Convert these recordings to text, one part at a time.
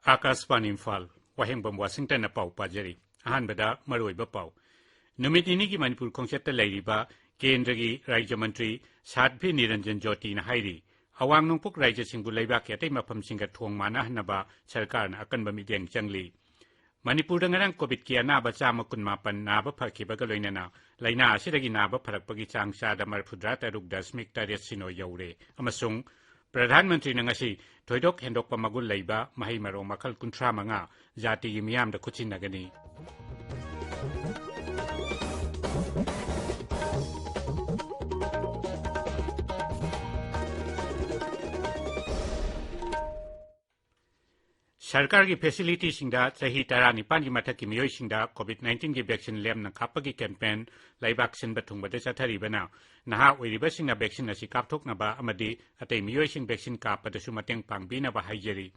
Akashvani Imphal वाहेंबम Washington पाउ पाजरी अहानबदा मरोइबा पाउ नुमित इनिगी मणिपुर खोंसेत्ता लैरिबा केंद्रगी राज्य मंत्री साध्वी निरंजन ज्योति न हाइरी अवांग नोंगपुक राज्य सिंगबु लैबाक अतै मफमसिंगा थोंग मानहनबा सरकारना अकनबा मिदेंग चंगली मणिपुर दंगरंग कोविड की अनाबा 119 नाबा फरखिबगा लोइनना लैना असिदगी नाबा फरकपगी चांग चादा 43.8 सिनो यौरे अमसुंग प्रधानमंत्री नंगसी थोइदोक हेंदोकपा मगुल लैबा महै मरो मखल 35 जातिगी मियामदा खुचिनगनी सरकार की फैसिलिटी सिंगदा चाही 19 की मथक की मियोई सिंगदा कोविड-19 की वैक्सीन लेमना खापगी कैंपेन लाइबाक सिनबा थुंगबदे चथरिबना नहा ओइरिबा सिंगना वैक्सीन असि कापथोकनबा अमदि अतै मियोई सिंग वैक्सीन कापदसु मतेंग पांगबिनबा हाइजरी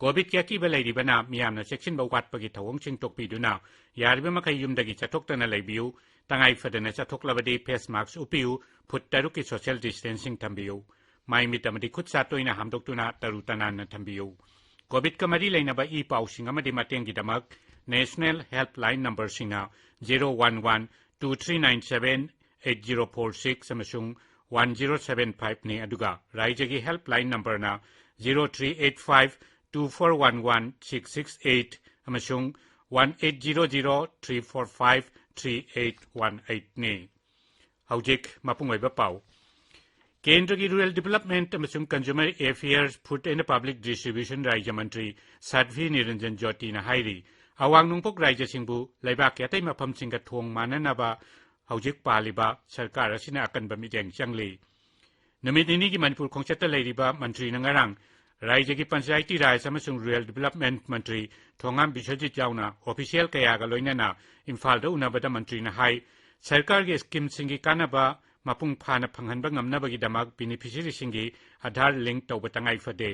कोविड की अकीबा लैरिबना मियामना सेक्शन वाटपगी थवोंगसिंग तोकपिदुना यारिबा मखै युमदगी चथोक्तना लैबियु तंगाई फदना चथोक्लबदि फेस मास्क उपियु फुट तरुक की सोशल डिस्टेंसिंग थंबियु माइ मिट अमदि खुद सातोइना हामदोक्तुना तरु तनाना थंबियु कोविड का मरी लेना ई पाउसिंग अमदि मतेंगी दमक नेशनल हेल्पलाइन नंबर सिंगा 011-2397-8046 अमसुंग 1075 ने अदुगा राज्य की हेल्पलाइन नंबर ना 0385-2411-668 अमसुंग 1800-345-3818 ने हौजिक मपुंगोइबा पाउ केंद्र की रूरल डेवलपमेंट अमसुंग consumer affairs food and public distribution राज्य मंत्री साध्वी निरंजन ज्योति न हाइरी अवांग नोंगपुक राज्य सिंबु लैबाक अतै मफमसिंगा थोंग माननबा हौजिक पालिबा सरकार असिना अकनबा मिदेंग चंगली नुमित निनी की मणिपुर खोंसेत्ता लैरिबा मंत्री नंगरांग राज्य की पंचायती राज अमसुंग रूरल डेवलपमेंट मंत्री थोंगाम बिश्वजित यावना ऑफिशियल कयागा लोइनना इम्फालदा उनबदा मंत्री न हाई सरकार की स्कीम सिंगी कानबा मपुंग फाना फंगहनबा ngamnabagidamag beneficiarysingi आधार लिंक तौबा तंगाई फदे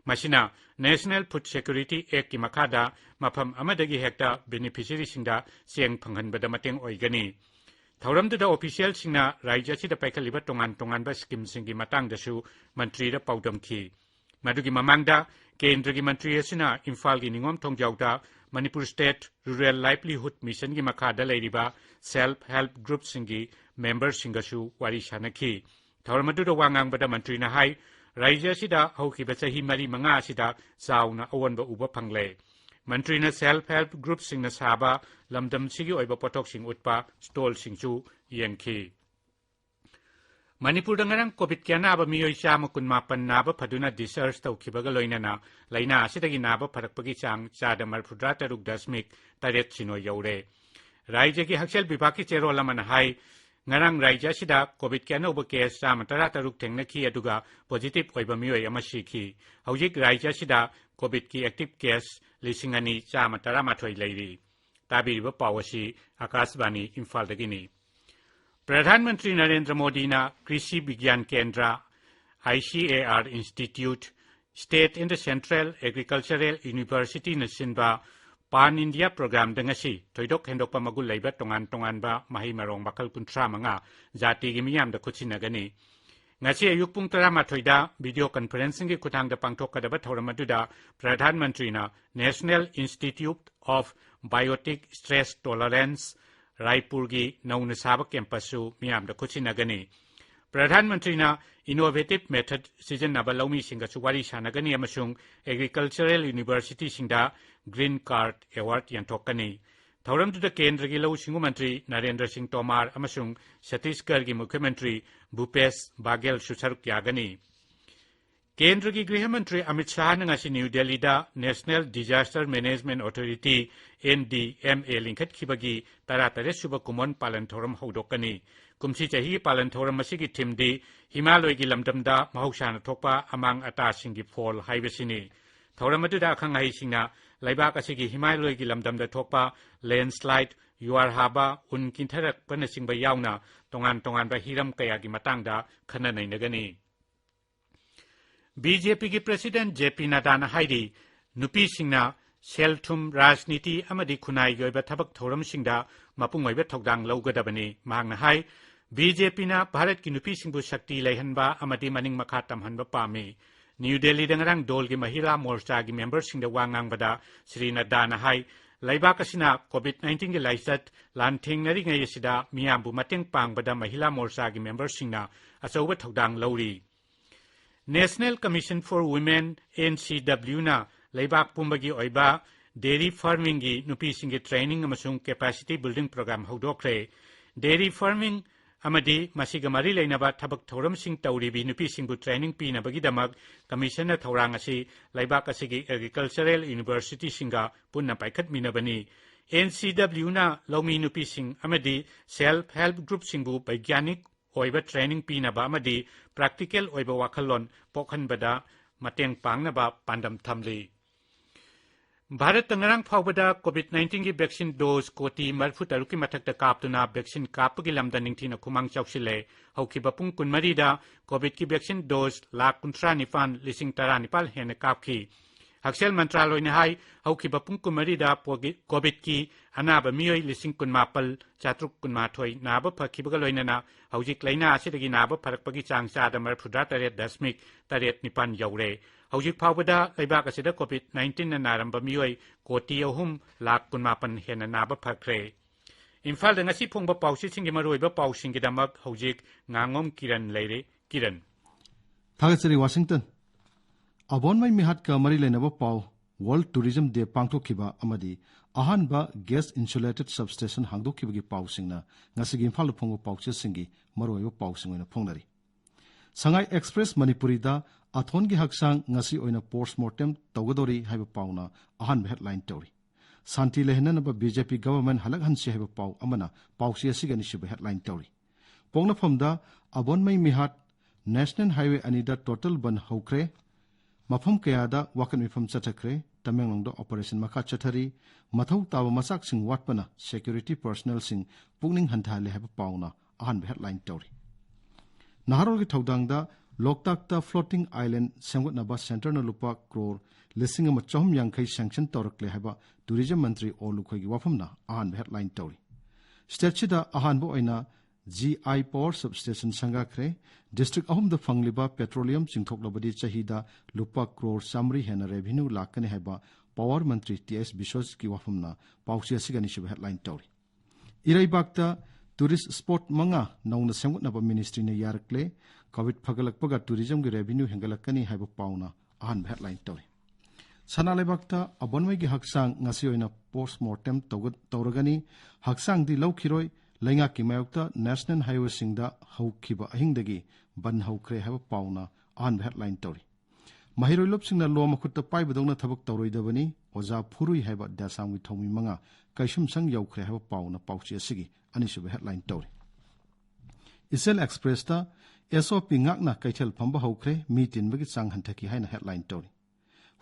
मसिना नेशनल फूड सिक्योरिटी एक्ट की मखादा मफम अमदगी हेक्टा बेनिफिशियरीसिंगदा सेंग फंगहनबदा मतेंग ओइगनी थौरमदुदा ऑफिशियल सिंगना राज्य सिदा पाइखलिबा तोंगान स्कीम सिंगी मतंगदसु मंत्रीदा पाउदमखी मदुगी ममांगदा केंद्र की मंत्री असिना इम्फाल की निंगोम थोंगजाउदा Manipur state rural livelihood mission की मखादा लैरिबा सेल्फ हेल्प ग्रुप सिंगी मेंबर सिंगसु वारी सानखी थौरमदुदा वांगांगबदा मंत्री ना हाई राज्य सिदा हौखिबा चाही मरी मंगा सिदा चाउना अवनबा उबा फंगले मंत्री ना सेल्फ हेल्प ग्रुप सिंगना साबा लमदम सिगी ओइबा पोटोक सिंग उत्पा स्टॉल सिंगसु येंखी मणिपुर दंगरंग कोविड की अनाबा मियोई 119 नाबा फदुना डिस्चार्ज तौखिबगा लोइनना लैना असिदगी नाबा फरकपगी चांग 43.8 सिनो यौरे राज्य की हक्सेल विभाग की चेरोल अमन हाई ngarang राज्य सिदा कोविड के अनोब केस 113 थेंगनखी अदुगा पॉजिटिव ओइबा मियोई अमा सिखी हौजिक राज्य सिदा कोविड की एक्टिव केस 2,113 लैरी ताबिरिबा पावसी आकाशवाणी इम्फालदगिनी प्रधानमंत्री नरेंद्र मोदी ना कृषि विज्ञान केंद्र ICAR institute state and central agricultural university नसिनबा पान इंडिया प्रोग्राम दंगसी थोइदोक हेंदोकपा मगुल लैबा तोंगान महै मरोंग मखल 35 जाति की मियामदा खुचिनगनी ngasi ayuk pung 13 da video conferencing की खुथांगदा पांगथोकदबा थौरमदुदा प्रधानमंत्री ना national institute of biotic stress tolerance Raipur की नौन साब कैंपसु मियामदा खुचिनगनी प्रधानमंत्री ना इनोवेटिव मेथड सिजननबा लौमी सिंगा सुवारी सानगनी अमसुंग एग्रीकल्चरल यूनिवर्सिटी सिंगदा ग्रीन कार्ड अवार्ड यंथोकनी थौरमदुदा केंद्र की लौ सिंगु मंत्री नरेंद्र सिंह तोमार अमसुंग छत्तीसगढ़ की मुख्यमंत्री भूपेश बागेल सुसरुक यागनी केंद्र की गृह मंत्री अमित शाह नंगासी न्यू दिल्ली दा national disaster management authority NDMA लिंखतखिबगी 13 सुबह कुमोन पालन थौरम हौदोकनी कुमसी चाही पालन थौरम मसिगी थिमदी हिमालय की लमदमदा महौसाना थोकपा अमांग अता सिंगी फॉल हाइबसिनी थौरम अदुदा खंगाई सिंगना लैबाक असिगी हिमालय की लमदमदा थोकपा लैंडस्लाइड युआर हाबा उन किंथरकपना सिंगबा यावना तोंगान हिरम कया की मतंगदा खननैनगनी बीजेपी की प्रेसिडेंट JP नड्डा ना हाइरी नुपी सिंगना सेल-थुम राजनीति अमदि खुनाई योइबा थबक थौरम सिंगदा मपुंग ओइबा थौदांग लौगदबनी मांगना हाई बीजेपी ना भारत की नुपी सिंगबु शक्ति लैहनबा अमदि मनिंग मखा तमहनबा पामी นิวเดลีดังรังโดลกิมหิลามอร์ชากิเมมเบอร์สิงเดวางางบดาสรีนาดานะไฮไลบากสินาโควิด-19 กิไลซัดลันทิงนาริงไงยสิดามียามบุมาติงปังบดามหิลามอร์ชากิเมมเบอร์สิงนาอาศัยวะทกดังลาวรี National Commission for Women NCW นะไลบากปุมบกิออยบาDairy Farming กินุปีสิงเก Training อมสุง Capacity Building Program ฮาวดอกเร Dairy Farming อมดีมาสิกมารีเลยนะบาทับกทอรมสิงตาวรีบีนุปีสิงบุ Training ปีนะบกิดามัก Commission นะทาวรังอสิไลบากอสิกิ Agricultural University สิงกาปุนนะไปขัดมีนะบันี NCW นะลาวมีนุปีสิงอมดี Self Help Group สิงบุไปญานิกออยบา Training ปีนะบาอมดี Practical ออยบาวาคลอนปกขันบดามาเตียงปังนะบาปันดัมทำลีभारत तंगरंग फावबदा कोविड-19 की वैक्सीन डोज कोटी मरफु तरुकी मथक्ता कापतुना वैक्सीन कापगी लमदा निंगथिना खुमांग चौसिले हौखिबा पुंग कुनमरीदा Covid की वैक्सीन डोज लाख 19,019 हेन कापखी हक्सेल मंत्रालय ने हाई हौखिबा पुंग कुनमरीदा Covid की अनाबा मियोय 19,438 नाबा फखिबगा लोइनना हौजिक लैना असिदगी नाबा फरकपगी चांग चादा मरफुदा 8.9 you're हौजिक फावबदा लैबाक असिदा कोविड-19 ना नारंबा मियोय कोटी 3,19,000 हेन नाबा Fakhre Imphal ngasi phongba pausi singi maroiba pausingi damak hojik ngangom kiran leire kiran Thagachari Washington Abon mai mihat ka mari lenaba pau World Tourism Day pangthokhiba amadi ahanba gas insulated substation hangdokhibagi pausingna ngasi imphal phongba pausi singi maroiba pausingona phongnari Sangai Express Manipuri da athongi haksang ngasi oina postmortem tawgadori haiba pauna ahanba headline tori Santi lehna ba BJP government halak hansi heba pau amana pausi asigani shiba headline tori pongna phomda abon mai mihat national highway anida total ban haukre mafam kayada wakan mifam chathakre tamenglongda operation makha chathari mathau tawa masak sing watpana security personnel sing pungning hanthale heba pauna ahan headline tori naharol gi thodangda loktak ta floating island semgotnaba center na lupa crore listing ama chom yangkhai sanction torakle haba tourism mantri olukhoi gi wafamna ahan headline tori state chida ahan bo oina GI power substation sangakre district ahum da fangliba petroleum chingthoklabadi chahida lupa crore samri hena revenue lakane haba power mantri TS Biswas ki wafamna pausia sigani shiba headline tori irai bakta tourist spot manga nauna semgotnaba ministry ne yarakle covid phagalakpaga tourism gi revenue hengalakani haiba pauna ahan headline tori sanalebakta abonwai gi haksang ngasi oina postmortem tawragani haksang di laukhiroi lainga ki mayokta national highway singda haukhiba ahingdagi ban haukre haiba pauna ahan headline tori mahiroi lop singna lo makhutta paibadongna thabak tawroidabani oja phurui haiba dasamgi thomi manga kaisum sang yaukhre haiba pauna pauchi asigi anisuba headline tori Isel Express ta SOP ngakna kaithel phamba haukre mi tinbagi chang hanthaki haina headline tori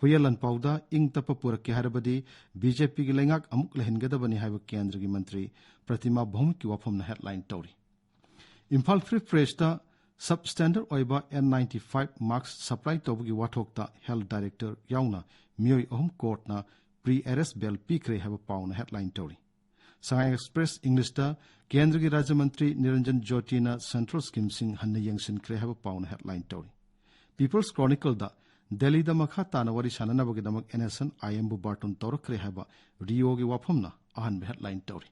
huyalan pauda ing tapapura ki harabadi BJP gi lengak amuk lehengadabani haiba kendra gi mantri Pratima Bhum ki wafamna headline tori Imphal Free Press ta substandard oiba N95 marks supply tobugi wathokta health director yauna mioi ohum court na pre-arrest bail pikre haiba pauna headline tori Sangai Express English ta Kendra gi Rajya Mantri Niranjan Jyoti na Central Scheme sing hanna yangsin kre haiba pauna headline tori People's Chronicle da Delhi da makha tanawari sanana bagi damak NSN IMBU Barton torakre haiba Rio gi wafamna ahan headline tori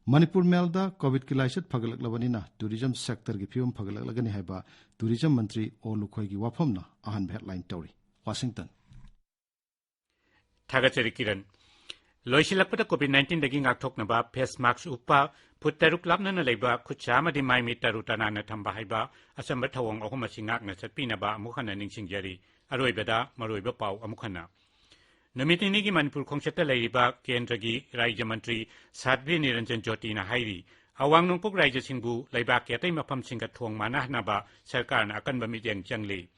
Manipur Mail da COVID ki laisat phagalaklabani na tourism sector gi phium phagalaklagani haiba tourism mantri olukhoi gi wafamna ahan headline tori Washington Thagachari Kiran Loisilakpada COVID-19 dagi ngakthoknaba face mask upa puttaruk lapna na leiba khuchama di mai mitarutana na thamba haiba asamba thawong ahum asingak na chatpinaba amukhana ningsingjari aroibada maroiba pau amukhana Namitini gi Manipur khongchata leiba kendragi Rajya Mantri Sadhvi Niranjan Jyoti na hairi awang nungpuk Rajya singbu leiba ketai mafam singa thong mana naba sarkar na akan bamideng jangli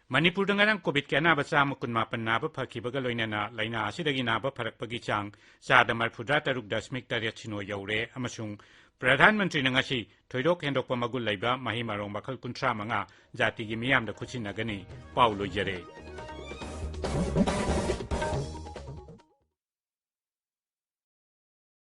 Manipur dangarang COVID kena basama kunma panaba phakibaga loinana laina asidagi naba pharakpagi chang sada marfudra taruk dasmik tariat chino yaure amasung Pradhan Mantri nangasi thoidok hendok pamagul leiba mahimarong bakal kuntra manga jati gi miyam da khuchinagani Paulo Jare